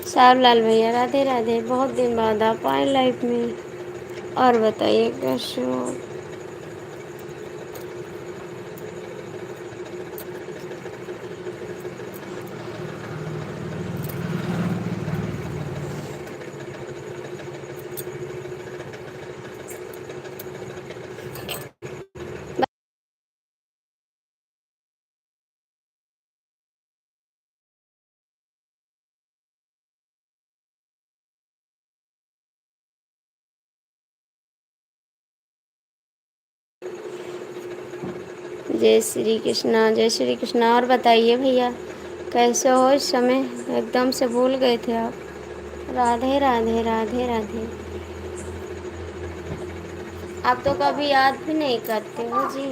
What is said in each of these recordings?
सावलाल भैया राधे राधे। बहुत दिन बाद आप आए लाइफ में। और बताइए कैसे हो। जय श्री कृष्णा, जय श्री कृष्णा। और बताइए भैया कैसे हो इस समय। एकदम से भूल गए थे आप। राधे राधे राधे राधे। आप तो कभी याद भी नहीं करते हो जी।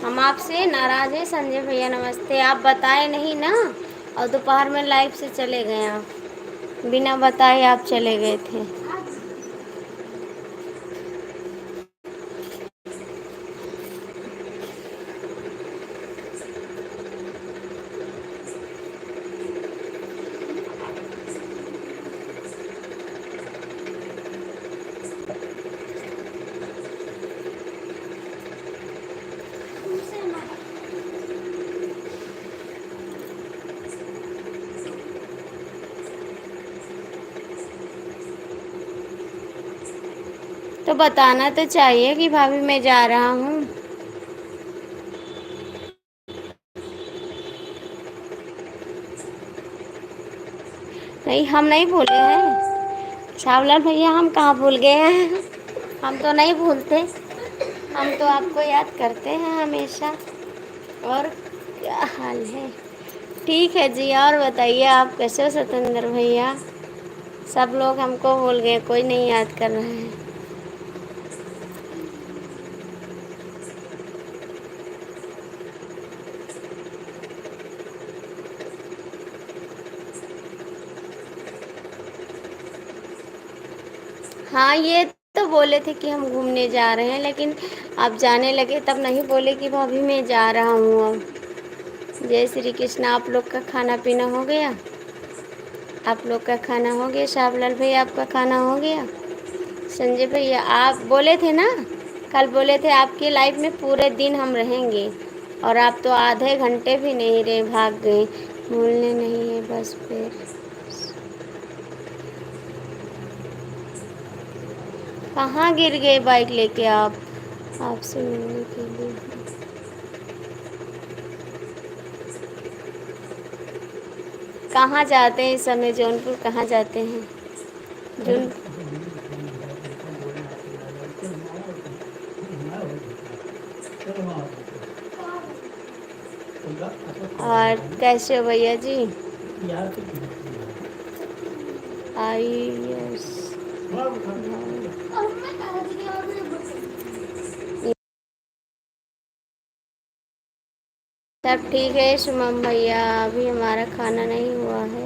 हम आपसे नाराज हैं संजय भैया। नमस्ते। आप बताए नहीं ना, और दोपहर में लाइव से चले गए आप। बिना बताए आप चले गए थे। तो बताना तो चाहिए कि भाभी मैं जा रहा हूँ। नहीं, हम नहीं भूले हैं छावलाल भैया। हम कहाँ भूल गए हैं। हम तो नहीं भूलते। हम तो आपको याद करते हैं हमेशा। और क्या हाल है। ठीक है जी। और बताइए आप कैसे हो सतेंद्र भैया। सब लोग हमको भूल गए, कोई नहीं याद कर रहा है। हाँ, ये तो बोले थे कि हम घूमने जा रहे हैं, लेकिन आप जाने लगे तब नहीं बोले कि भाभी मैं जा रहा हूँ अब। जय श्री कृष्ण। आप लोग का खाना पीना हो गया। आप लोग का खाना हो गया। शाहबलाल भैया आपका खाना हो गया। संजय भैया आप बोले थे ना, कल बोले थे आपकी लाइफ में पूरे दिन हम रहेंगे, और आप तो आधे घंटे भी नहीं रहे, भाग गए। भूलने नहीं है बस फिर। कहाँ गिर गए बाइक लेके आप। आपसे मिलने के लिए कहाँ जाते हैं इस समय। जौनपुर कहाँ जाते हैं। जौन और कैसे हो भैया जी। आई यस। सब ठीक है सुमन भैया। अभी हमारा खाना नहीं हुआ है।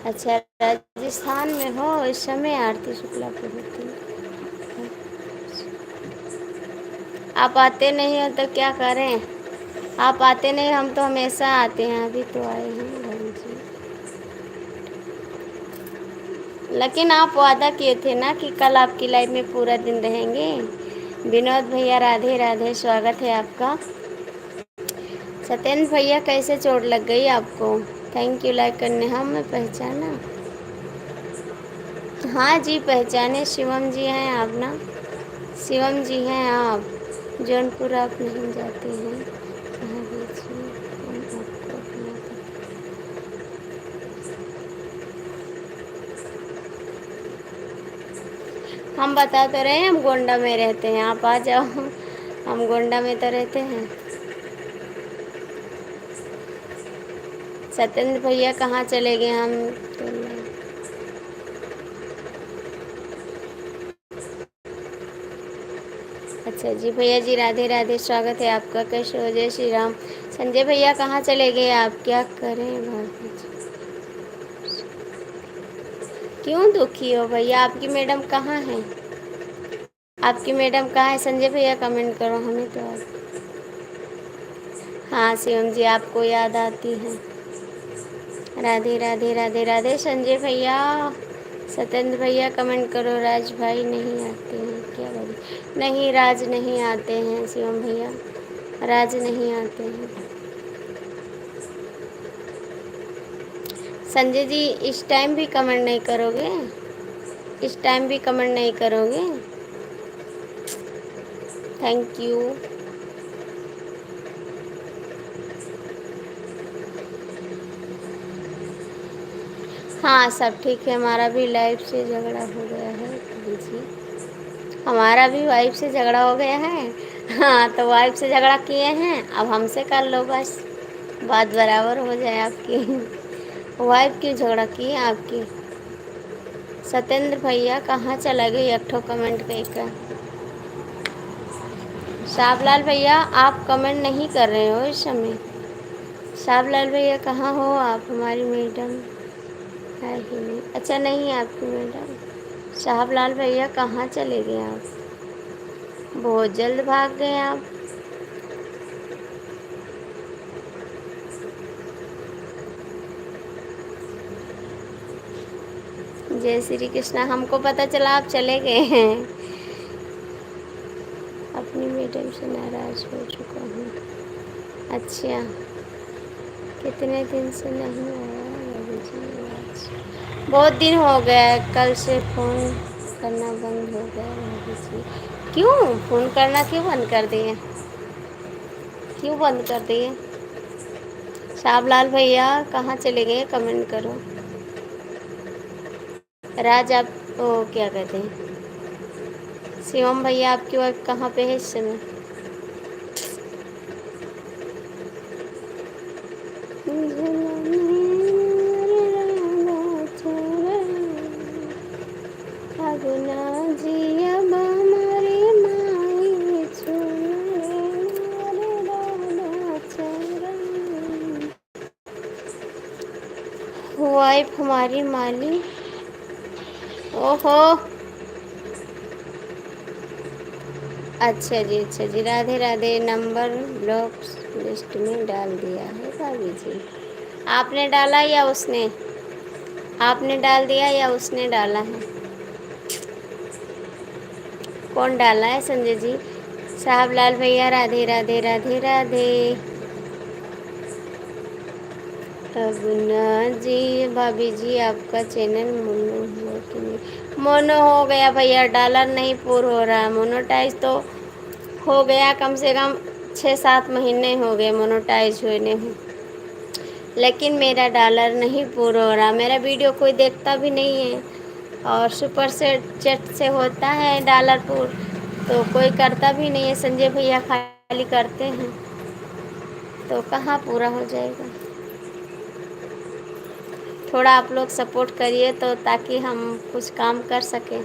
अच्छा, राजस्थान में हो इस समय। आरती शुक्ला को होती। आप आते नहीं हो तो क्या करें। आप आते नहीं, हम तो हमेशा आते हैं। अभी तो आए हैं बहन जी। लेकिन आप वादा किए थे ना कि कल आपकी लाइफ में पूरा दिन रहेंगे। विनोद भैया राधे राधे। स्वागत है आपका। सत्येंद्र भैया कैसे चोट लग गई आपको। थैंक यू लाइक करने। हम मैं पहचाना। हाँ जी पहचाने। शिवम जी हैं आप ना। शिवम जी हैं आप। जौनपुर आप नहीं जाते हैं। कहाँ गए जी? हम आपको अपना हम बता तो रहे हैं हम गोंडा में रहते हैं। आप आ जाओ। हम गोंडा में तो रहते हैं। सत्येंद्र भैया कहाँ चले गए। हम तो अच्छा जी भैया जी राधे राधे। स्वागत है आपका। कैसे हो। जय श्री राम। संजय भैया कहाँ चले गए आप। क्या करें भाभी जी। क्यों दुखी हो भैया। आपकी मैडम कहाँ है। आपकी मैडम कहाँ है संजय भैया? कमेंट करो हमें तो आप। हाँ शिवम जी आपको याद आती है। राधे राधे राधे राधे संजय भैया। सत्येंद्र भैया कमेंट करो। राज भाई नहीं आते हैं क्या बोले? नहीं राज नहीं आते हैं शिवम भैया, राज नहीं आते हैं। संजय जी इस टाइम भी कमेंट नहीं करोगे? इस टाइम भी कमेंट नहीं करोगे? Thank you. हाँ सब ठीक है। हमारा भी लाइफ से झगड़ा हो गया है जी। हमारा भी वाइफ से झगड़ा हो गया है। हाँ तो वाइफ से झगड़ा किए हैं, अब हमसे कर लो बस, बात बराबर हो जाए आपकी। वाइफ क्यों झगड़ा की है आपकी? सत्येंद्र भैया कहाँ चला गए? एक ठो कमेंट कर। शाबलाल भैया आप कमेंट नहीं कर रहे हो इस समय। शाबलाल भैया कहाँ हो आप? हमारी मैडम है ही नहीं। अच्छा नहीं है आपकी मैडम। शाहबलाल भैया कहाँ चले गए आप? बहुत जल्द भाग गए आप। जय श्री कृष्णा। हमको पता चला आप चले गए हैं। अपनी मैडम से नाराज हो चुका हूँ। अच्छा कितने दिन से नहीं आया रवि जी आज? बहुत दिन हो गया, कल से फ़ोन करना बंद हो गया रवि जी। क्यों फ़ोन करना क्यों बंद कर दिए? क्यों बंद कर दिए? शाबलाल भैया कहाँ चले गए? कमेंट करो। राज आप ओ क्या कहते हैं, शिवम भैया आपकी वाइफ कहाँ पे है इस समय? वाइफ हमारी माली। ओहो अच्छा जी Radhe Radhe. Number block list में डाल दिया है भाभी जी। आपने डाला या उसने? आपने डाल दिया या उसने डाला है? कौन डाला है संजय जी? साहबलाल भैया राधे राधे राधे राधे। अब ना जी भाभी जी आपका चैनल मोनो हुआ कि नहीं? मोनो हो गया भैया, डॉलर नहीं पूर हो रहा। मोनोटाइज तो हो गया, कम से कम 6-7 महीने हो गए मोनोटाइज हुए नहीं, लेकिन मेरा डॉलर नहीं पूरा हो रहा। मेरा वीडियो कोई देखता भी नहीं है, और सुपर से चैट से होता है डॉलर पूर, तो कोई करता भी नहीं है। संजय भैया खाली करते हैं, तो कहाँ पूरा हो जाएगा। थोड़ा आप लोग सपोर्ट करिए तो, ताकि हम कुछ काम कर सकें।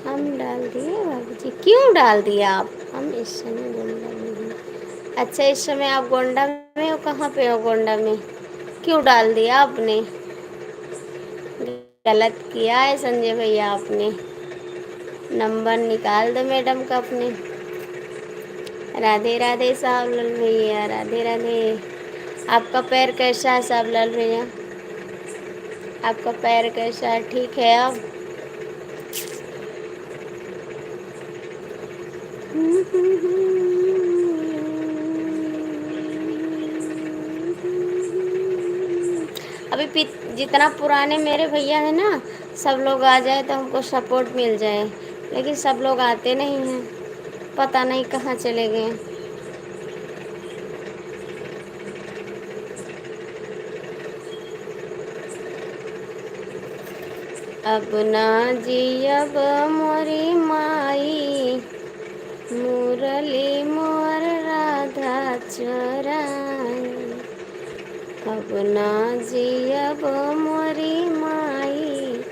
हम डाल दिए बाबू जी। क्यों डाल दिया आप? हम इस समय गोंडा में हैं। अच्छा इस समय आप गोंडा में हो? कहाँ पे हो गोंडा में? क्यों डाल दिया आपने? गलत किया है संजय भैया आपने। नंबर निकाल दो मैडम का अपने। राधे राधे सावलाल भैया राधे राधे। आपका पैर कैसा है सावलाल भैया? आपका पैर कैसा है? ठीक है अब? अभी जितना पुराने मेरे भैया है ना, सब लोग आ जाए तो हमको सपोर्ट मिल जाए, लेकिन सब लोग आते नहीं हैं, पता नहीं कहाँ चले गए। अब ना जी अब मोरी माई, मुरली मोर राधा चराई। अब ना जी अब मोरी माई,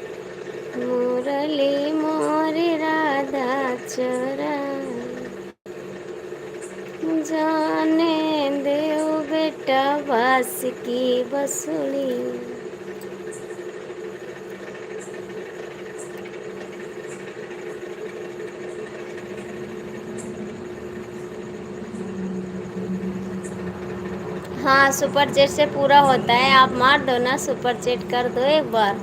मुरली मोर राधा चराई। जाने देव बेटा बेटा बास की बसुली। हाँ, सुपर चैट से पूरा होता है, आप मार दो ना, सुपर चैट कर दो एक बार।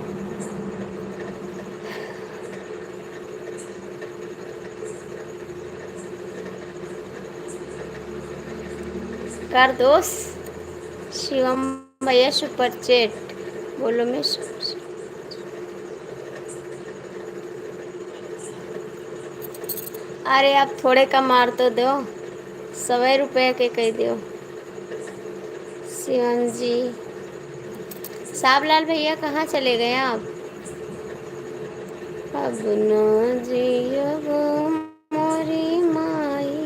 कर दो शिवम भैया सुपर चैट। बोलो मैं अरे आप थोड़े का मार तो दो, 100 रुपये के कह दो। शिवम जी, साहबलाल भैया कहाँ चले गए आप? अब न जियब मोरी माई,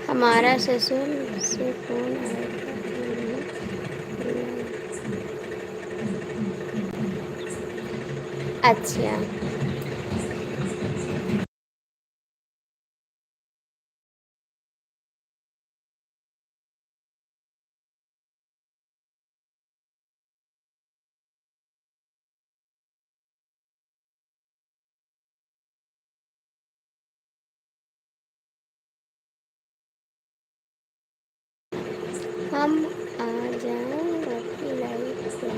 हमारा ससुर से फोन आया था। अच्छा, हम आ जाएं आपकी लाइफ में।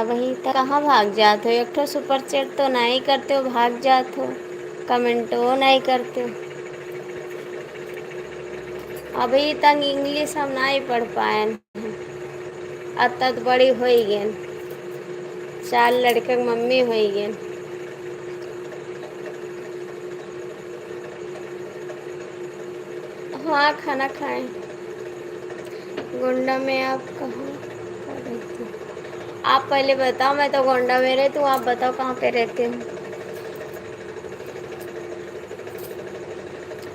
वहीं तक कहाँ भाग जाते हो? एक ठो सुपर चैट तो नहीं करते हो, भाग जाते हो, कमेंटो नहीं करते हो। अभी तक इंग्लिश हम नहीं पढ़ पाए, अब तक बड़ी हो गए, 4 लड़के की मम्मी हो गए। हाँ, खाना खाएं। गोंडा में आप कहाँ पर रहते हो? आप पहले बताओ, मैं तो गोंडा में रहती हूँ, आप बताओ कहाँ पे रहते हो?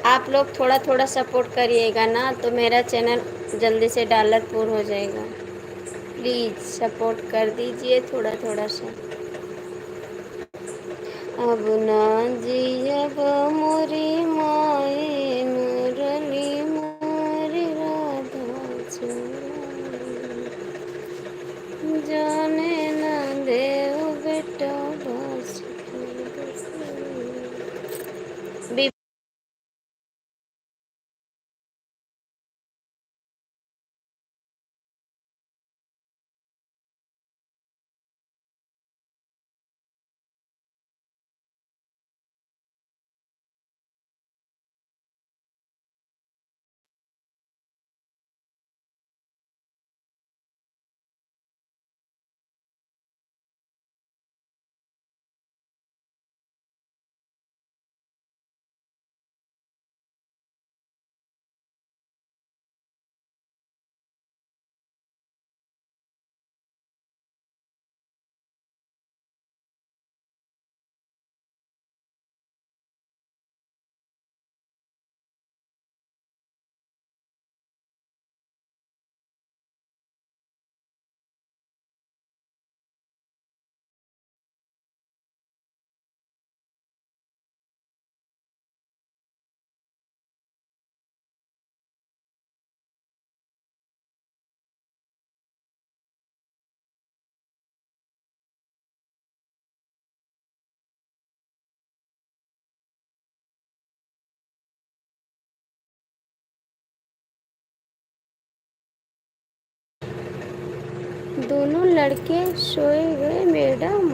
आप लोग थोड़ा थोड़ा सपोर्ट करिएगा ना, तो मेरा चैनल जल्दी से डॉलरपुर हो जाएगा। प्लीज़ सपोर्ट कर दीजिए थोड़ा थोड़ा सा। अब ना जियब मोरी माई, मुरली मोरी राधा चुराई, जाने ना देव बेटा बास की बसुली। दोनों लड़के सोए गए मैडम?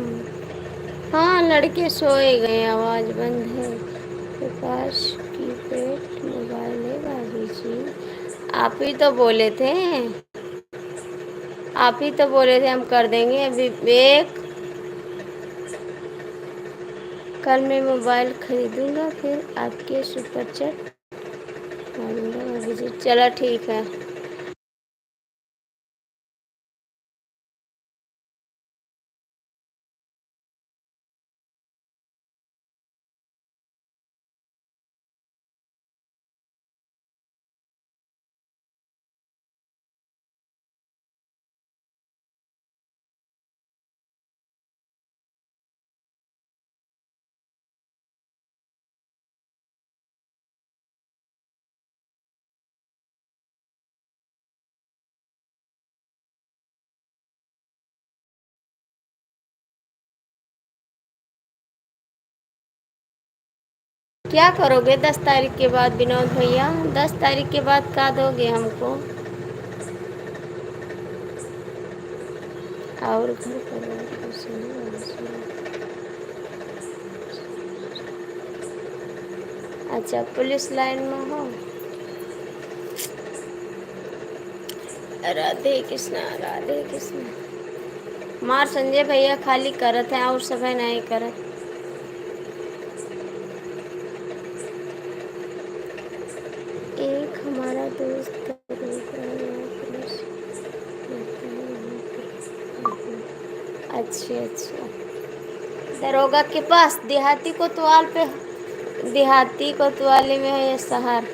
हाँ, लड़के सोए गए, आवाज़ बंद है। प्रकाश की पेट मोबाइल है भाभी जी। आप ही तो बोले थे, आप ही तो बोले थे हम कर देंगे। अभी एक कल मैं मोबाइल खरीदूंगा, फिर आपके सुपर चैट मारूंगा भाभी जी। चलो ठीक है। क्या करोगे 10 तारीख के बाद विनोद भैया? 10 तारीख के बाद क्या दोगे हमको? और घर परिवार को अच्छा, पुलिस लाइन में हो? राधे कृष्णा राधे कृष्णा। मार संजय भैया खाली करत है और सब नहीं करत। एक हमारा दोस्त अच्छे अच्छा, दरोगा के पास देहाती कोतवाल पे, देहाती कोतवाली में है ये शहर।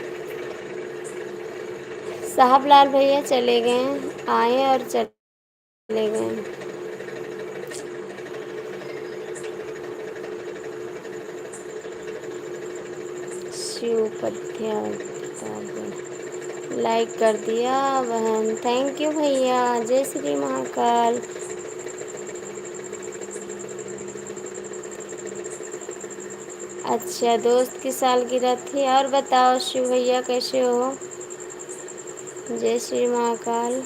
साहब लाल भैया चले गए, आए और चले गए। शिव उपाध्याय लाइक कर दिया बहन, थैंक यू भैया, जय श्री महाकाल। अच्छा, दोस्त की सालगिरह थी। और बताओ शिव भैया कैसे हो? जय श्री महाकाल।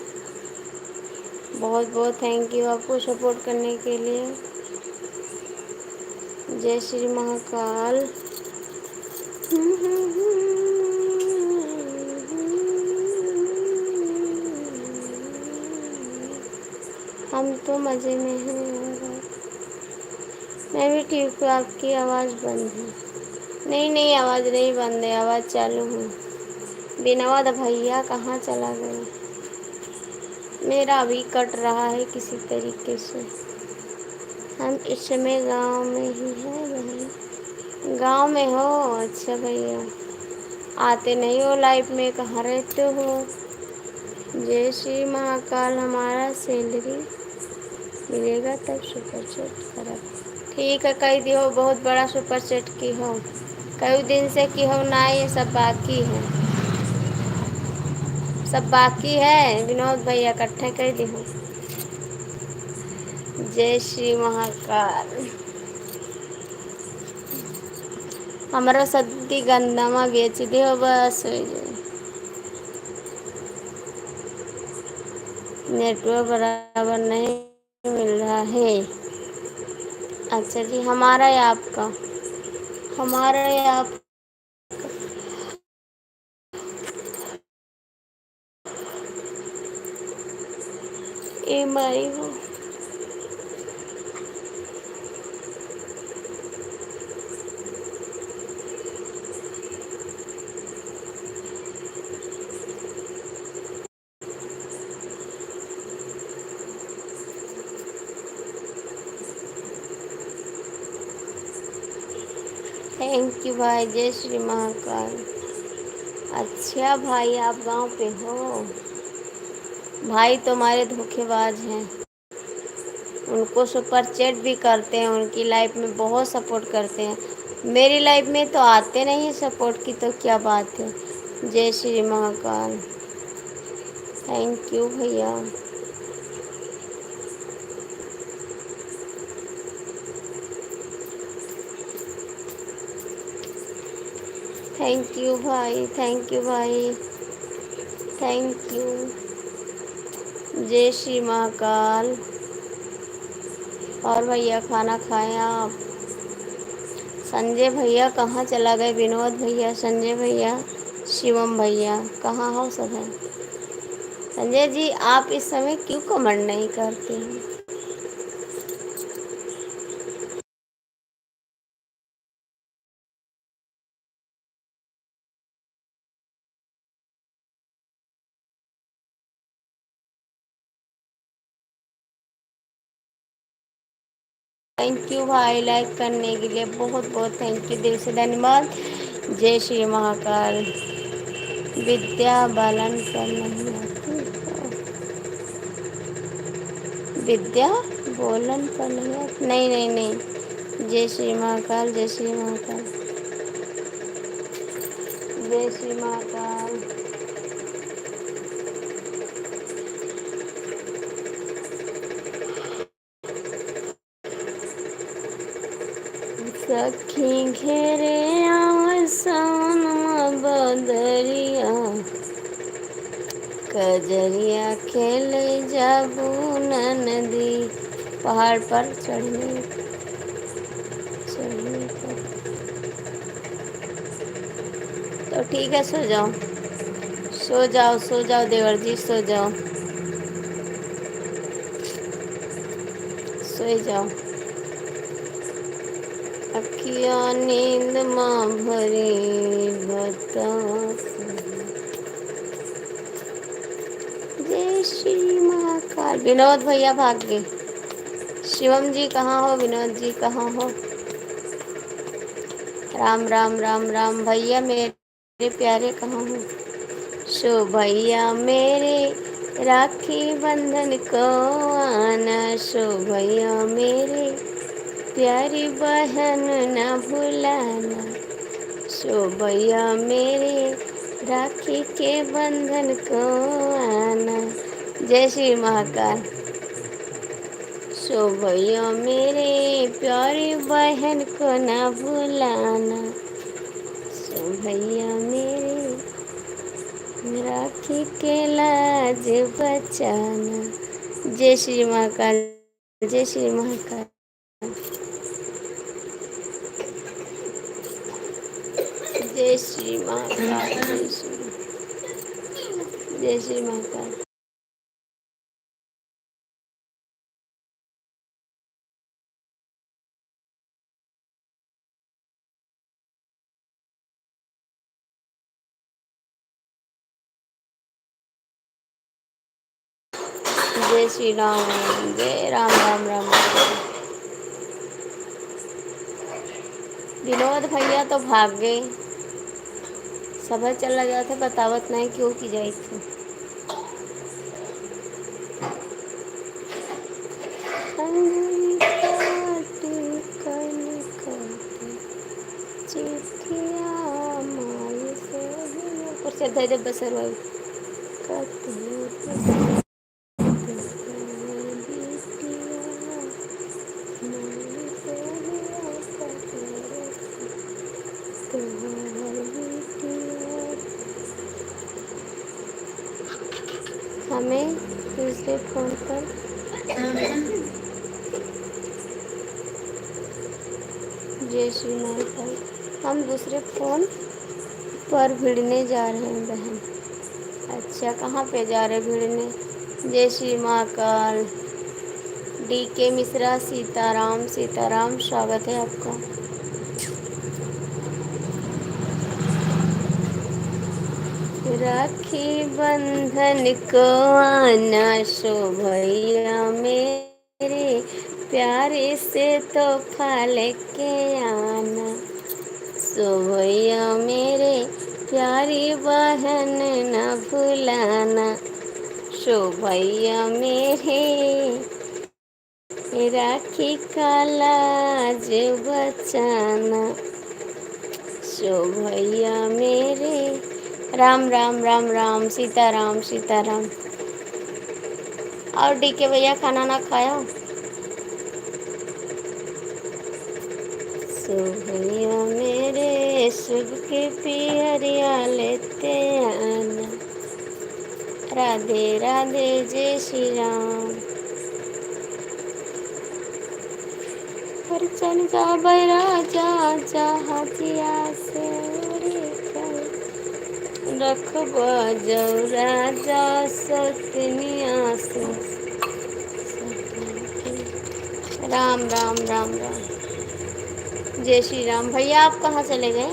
बहुत बहुत थैंक यू आपको सपोर्ट करने के लिए। जय श्री महाकाल। हम तो मज़े में हैं। मैं भी ठीक हूँ। आपकी आवाज़ बंद है? नहीं नहीं, आवाज़ नहीं बंद है, आवाज़ चालू है। विनोद भैया कहाँ चला गया? मेरा अभी कट रहा है किसी तरीके से। हम इस समय गांव में ही हैं बहन। गांव में हो? अच्छा भैया, आते नहीं हो लाइफ में, कहाँ रहते हो? जय श्री महाकाल। हमारा सैलरी मिलेगा तब सुपर चैट करा। ठीक है, कह दियो बहुत बड़ा सुपर चैट की हो, कई दिन से की हो ना, ये सब बाकी है, सब बाकी है। विनोद भैया इकट्ठे कर दी हूँ। जय श्री महाकाल। हमारा सद्दी गंदमा बेच दियो बस। नेटवर्क बराबर नहीं मिल रहा है। अच्छा जी, हमारा या आपका? हमारा या आप? एम आई हो? थैंक यू भाई, जय श्री महाकाल। अच्छा भाई, आप गांव पे हो? भाई तुम्हारे धोखेबाज हैं, उनको सुपर चैट भी करते हैं, उनकी लाइफ में बहुत सपोर्ट करते हैं, मेरी लाइफ में तो आते नहीं है सपोर्ट की, तो क्या बात है। जय श्री महाकाल। थैंक यू भैया। थैंक यू भाई, थैंक यू भाई, थैंक यू। जय श्री महाकाल। और भैया खाना खाएं आप? संजय भैया कहाँ चला गए? विनोद भैया, संजय भैया, शिवम भैया कहाँ हो सब है? संजय जी, आप इस समय क्यों कमेंट नहीं करते हैं? थैंक यू भाई, लाइक करने के लिए बहुत बहुत थैंक यू, दिल से धन्यवाद। जय श्री महाकाल। विद्या बालन पर नहीं आती? विद्या बोलन पर नहीं आती? नहीं नहीं नहीं। जय श्री महाकाल, जय श्री महाकाल, जय श्री महाकाल। सखी घेरे दरिया कजरिया खेले जाबू नदी पहाड़ पर चढ़ने पर। तो ठीक है, सो जाओ, सो जाओ, सो जाओ देवर जी, सो जाओ, सो जाओ। अखिया नींद माँ भरी बताओ। जय श्री महाकाल। विनोद भैया भाग गए। शिवम जी कहाँ हो, विनोद जी कहाँ हो? राम राम राम राम भैया मेरे प्यारे कहाँ हो? शो भैया मेरे राखी बंधन को आना, शो भैया मेरे प्यारी बहन न भुलाना, शो भैया मेरे राखी के बंधन को आना। जय श्री महाकाल। सो भैया मेरे प्यारी बहन को न भुलाना, सो भैया मेरे राखी के लाज बचाना। जय श्री महाकाल, जय श्री महाकाल, जय श्री महाकाल, जय श्री महाकाल। जय श्री राम, जय राम राम राम राम। विनोद भैया तो भाग गए, सभा चला गया था, बतावत नहीं क्यों की जाई थी। अंगूरी काटी कन काटी चिट्ठिया माई से ऊपर से धर दे बसर भाई कते हमें दूसरे फोन पर जय श्री महाकाल। हम दूसरे फोन पर भिड़ने जा रहे हैं बहन। अच्छा, कहाँ पे जा रहे भिड़ने? जय श्री महाकाल। डी के मिश्रा, सीताराम सीताराम, स्वागत है आपका। राखी बंधन को आना, शो भैया मेरे प्यारे से तोहफा लेके आना, सो भैया मेरे प्यारी बहन न भुलाना, सो भैया मेरे राखी का लाज बचाना, सो भैया मेरे। राम राम राम राम, सीताराम सीताराम। और डी के भैया खाना ना खाया? सो भैया मेरे शुभ के पियरिया लेते आना, राधे राधे जय श्री राम। पर चल जा बैराजा जहाजिया से रखबा जऊ राजा सतनिया से। राम राम राम राम, जय श्री राम। भैया आप कहाँ चले गए?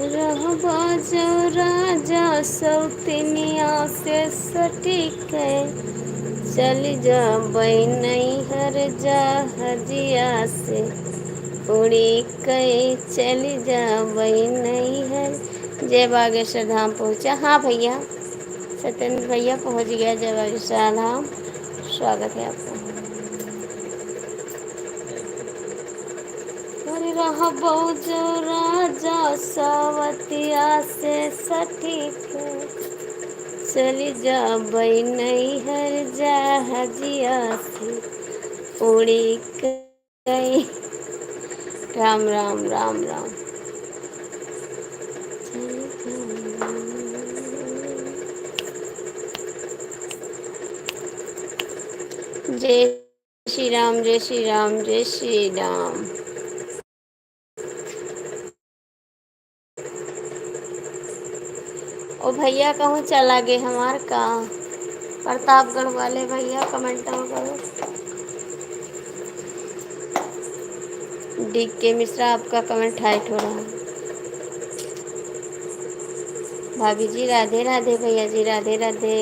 रहबा जऊ राजा सौतनिया से सटीक चल जा नैहर जहाजिया से उड़ी कई चल जा नैहर। जय बागेश्वर धाम पहुँचा? हाँ भैया, सत्येंद्र भैया पहुँच गया जय बागेश्वर धाम, स्वागत है आपका। अरे रहबो जो राजा सवतिया से सटीक चली जा नैहर जहाजिया से उड़ी कई। राम राम राम राम। जय श्री राम, जय श्री राम, जय श्री राम। ओ भैया कहूँ चला गे हमार का? प्रतापगढ़ वाले भैया कमेंट करो। डी के मिश्रा आपका कमेंट हाइट हो रहा है। भाभी जी राधे राधे, भैया जी राधे राधे।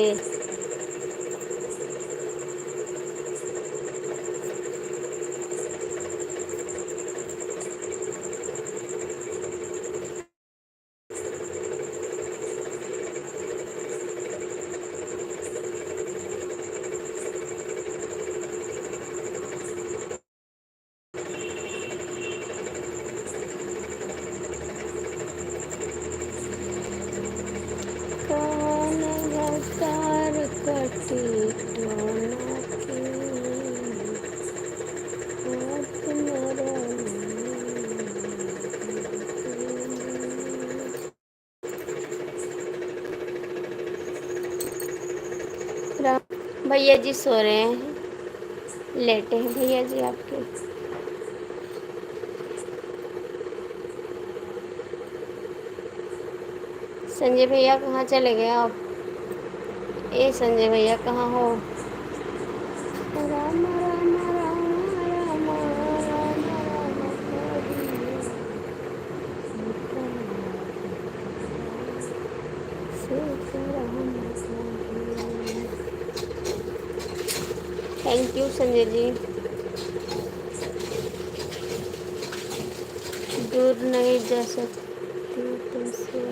कौन भतार कटी टोना के हाथ भैया जी सो रहे हैं, लेटे हैं भैया जी आपके। संजय भैया कहाँ चले गए आप? ए संजय भैया कहाँ हो? Ram Ram Ram Ram Ram thank you Sanjay ji. दूर नहीं जा सकती तुमसे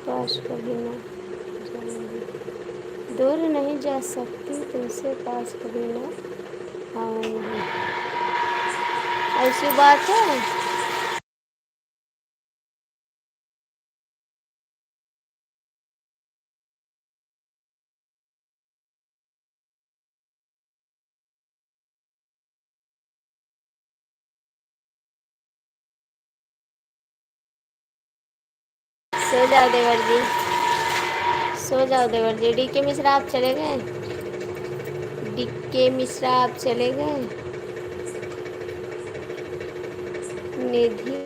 पास कभी ना जाऊंगी। दूर नहीं जा सकती तुमसे पास कभी ना आऊंगी। ऐसी बात है। सो जाओ देवर जी, सो जाओ देवर जी। डी के मिश्रा आप चले गए? डी के मिश्रा आप चले गए? निधि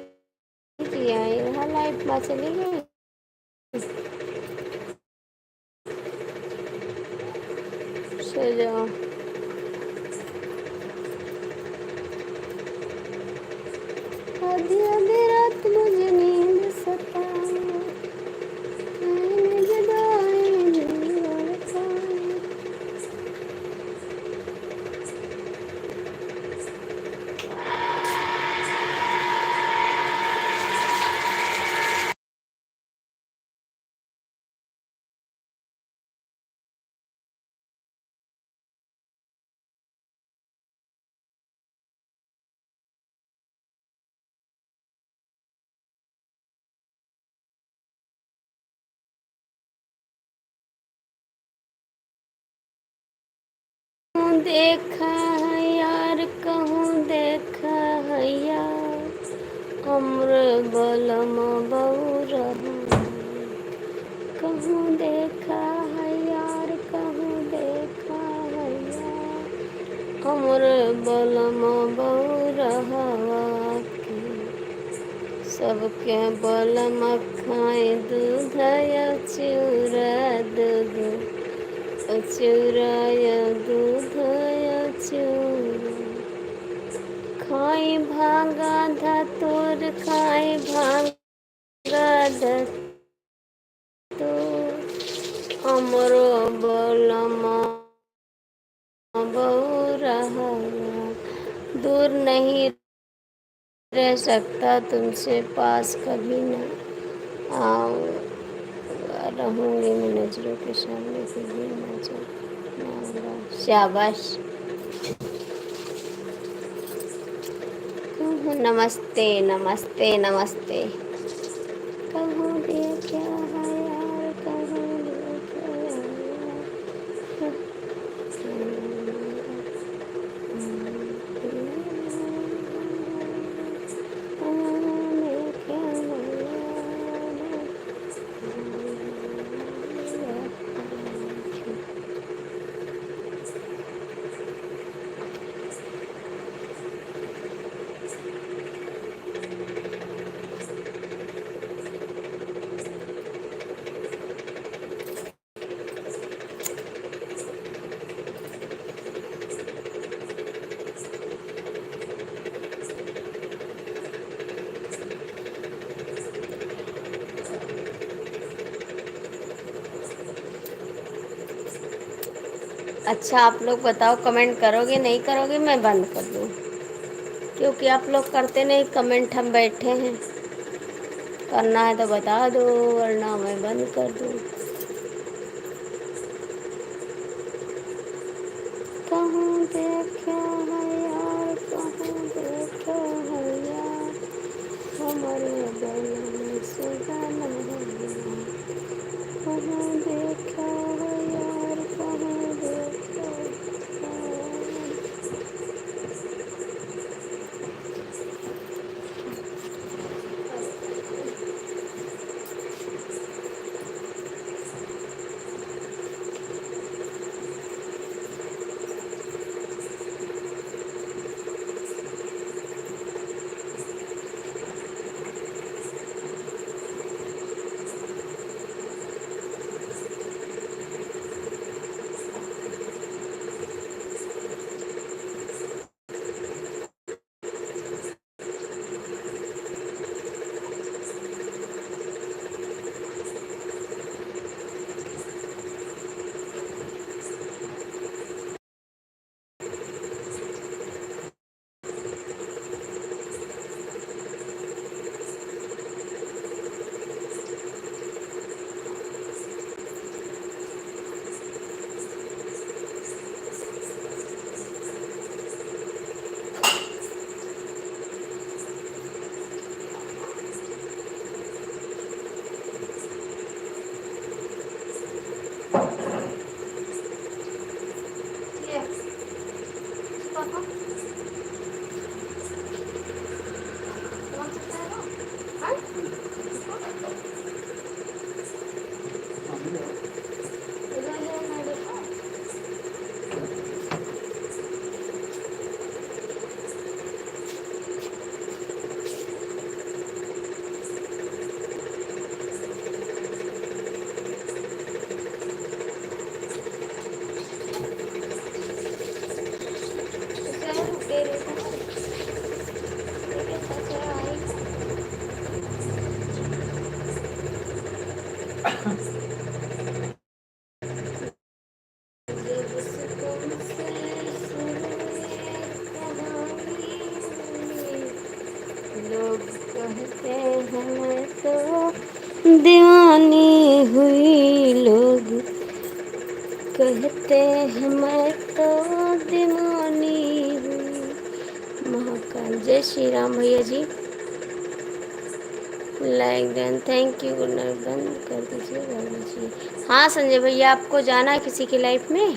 जी आई यहाँ लाइफ में चली गई। सो जाओ। आधी आधी रात मुझे नींद सताए, मैंने जुदाई नहीं ओढ़ पाई। देखा है यार, कहूँ देखा है यार, अम्र बलम बउरा। कहूँ देखा है यार, कहूँ देखा है यार, अम्र बलम बउरा के। सबके बलम खाए दूध या चिउरा दूध, चुराया दूध या चूरा। खाई भांगा धतूर, खाई भांगा धतूर, अमरो बलमा बउरा। दूर नहीं रह सकता तुमसे पास कभी न आऊँ, रहूँगी मैं नजरों के सामने फिर भी नजर। शाबाश। नमस्ते नमस्ते नमस्ते। कहूँ देखा है यार, कहूँ देखा अच्छा आप लोग बताओ, कमेंट करोगे नहीं करोगे मैं बंद कर दूँ? क्योंकि आप लोग करते नहीं कमेंट, हम बैठे हैं। करना है तो बता दो, वरना मैं बंद कर दूँ। कहाँ देखा है यार, कहाँ देखा है यार, हमारे दिल में सुगन है यार। कहाँ देखा है यार, कहाँ देखा है। लोग कहते हैं मैं तो दीवानी हुई, लोग कहते हैं मैं तो दीवानी हुई। महाकाल। जय श्री राम भैया जी। Like done, thank you, good night. बंद कर दीजिए, कर दीजिए। हाँ संजय भैया, आपको जाना है किसी की लाइफ में?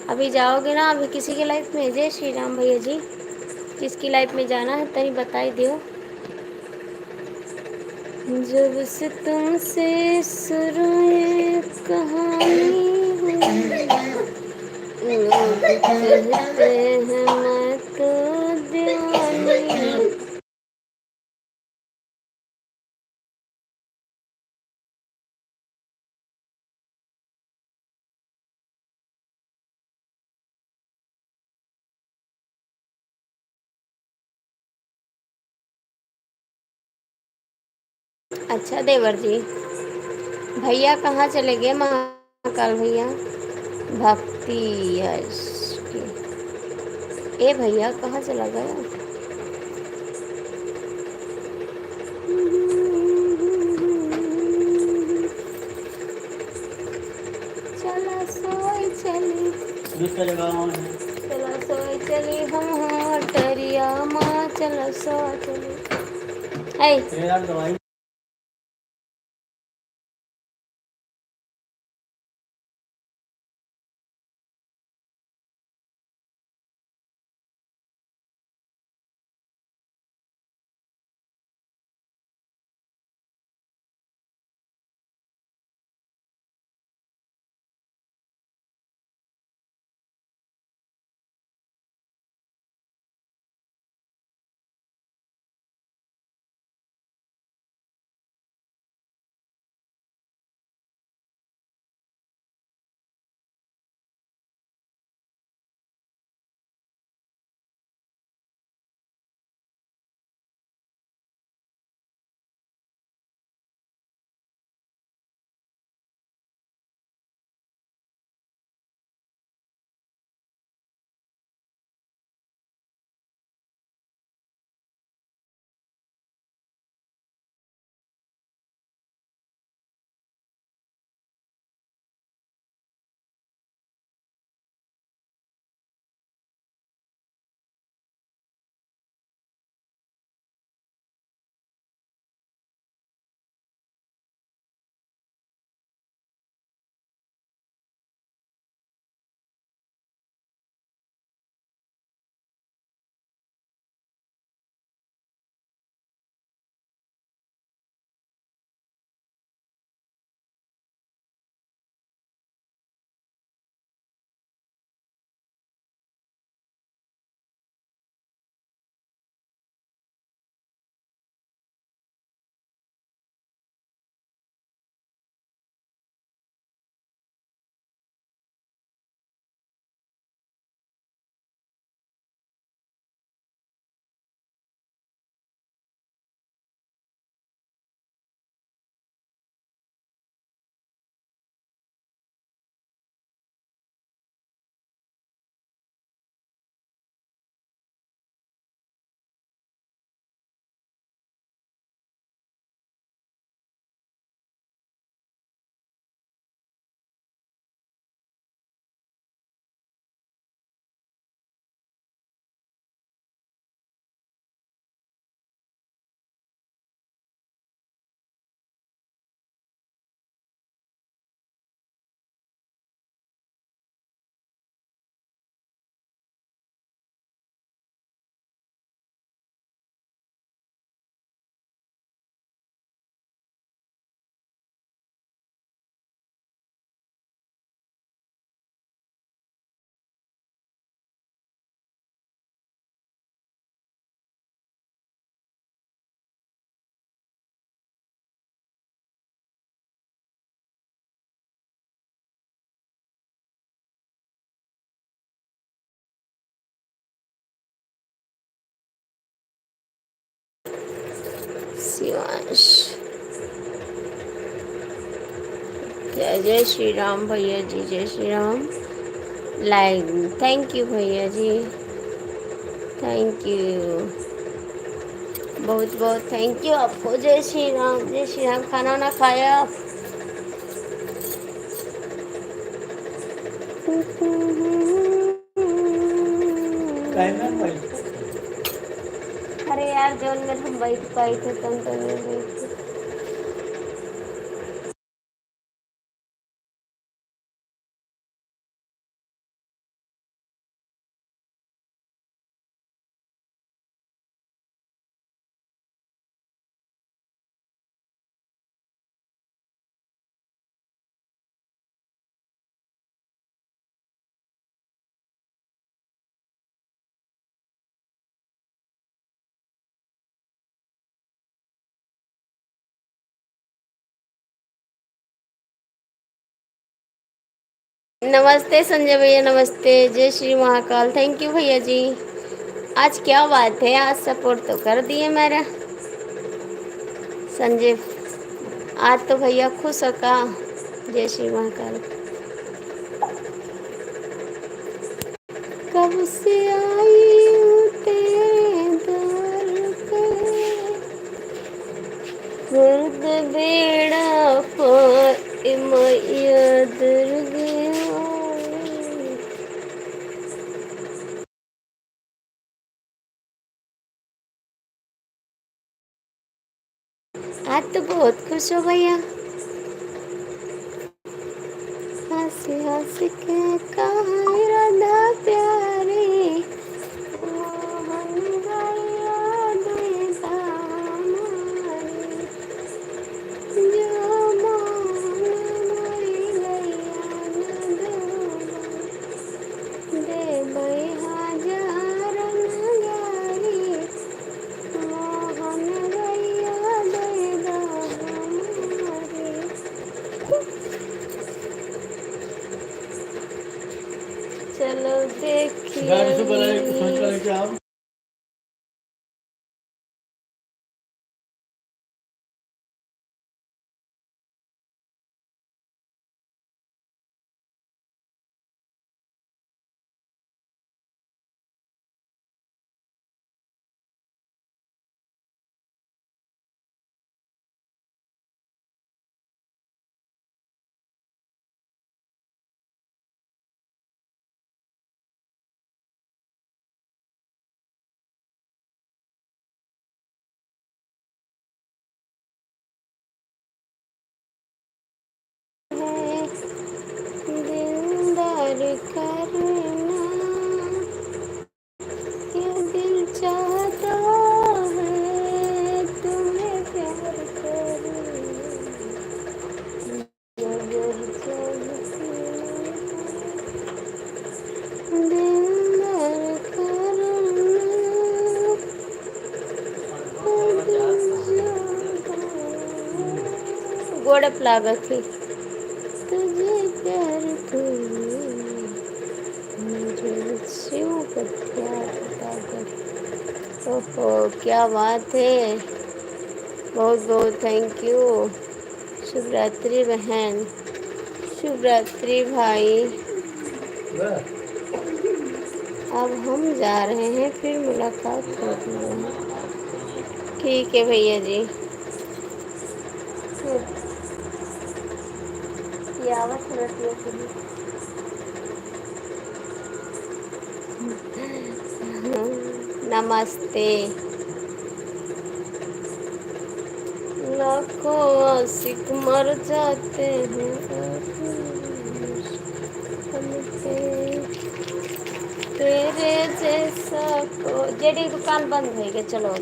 अभी जाओगे ना अभी किसी की लाइफ में? जय श्री राम भैया जी। किसकी लाइफ में जाना है तनी बताई दियो। जब से तुमसे शुरू ये कहानी हुई, लोग कहते हैं मैं तो दीवानी। अच्छा देवर जी, भैया कहाँ चले गए महाकाल भैया? भक्ति यश की। ए भैया कहाँ चला गया? चला सोई चली, चला सोई चली हम टरिया माँ, चला सो चली। ऐ शिवांश, जय जय श्री राम भैया जी, जय Shri Ram. Like, thank you भैया जी, थैंक यू, बहुत बहुत थैंक यू आपको। जय श्री राम, जय श्री राम। खाना वाना खाया आप? अरे यार जोन में हम बैठ पाए थे तन तो नहीं बैठे। नमस्ते संजय भैया, नमस्ते। जय श्री महाकाल, थैंक यू भैया जी। आज क्या बात है, आज सपोर्ट तो कर दिए मेरा संजय। आज तो भैया खुश हो का? जय श्री महाकाल। कब से आई हूँ तेरे द्वार पे, दर्द बेड़ा पाए मैया दर्द। आज तो बहुत खुश हो भैया। हंसी हंसी के कहा राधा प्यारी, मोहन गया देता हमारी, जो मोहन मोरी गया न दे बई हजार नगारी, मोहन गया देता हमारी। चलो देखिए। दिलदार करना, ये दिल चाहता है तुम्हें प्यार करूं, मगर चाहती दिलदार करना, गोड़प लागत थी तुझे प्यार करूं, मुझे शिव को प्यार कर। ओहो क्या बात है, बहुत बहुत थैंक यू। शुभ रात्रि बहन, शुभ रात्रि भाई। अब हम जा रहे हैं, फिर मुलाकात होती है। ठीक है भैया जी। यावत रतिया के लिए। नमस्ते। लाखों आशिक मर जाते हैं तेरे जैसा को। जेडी दुकान बंद है के चलो।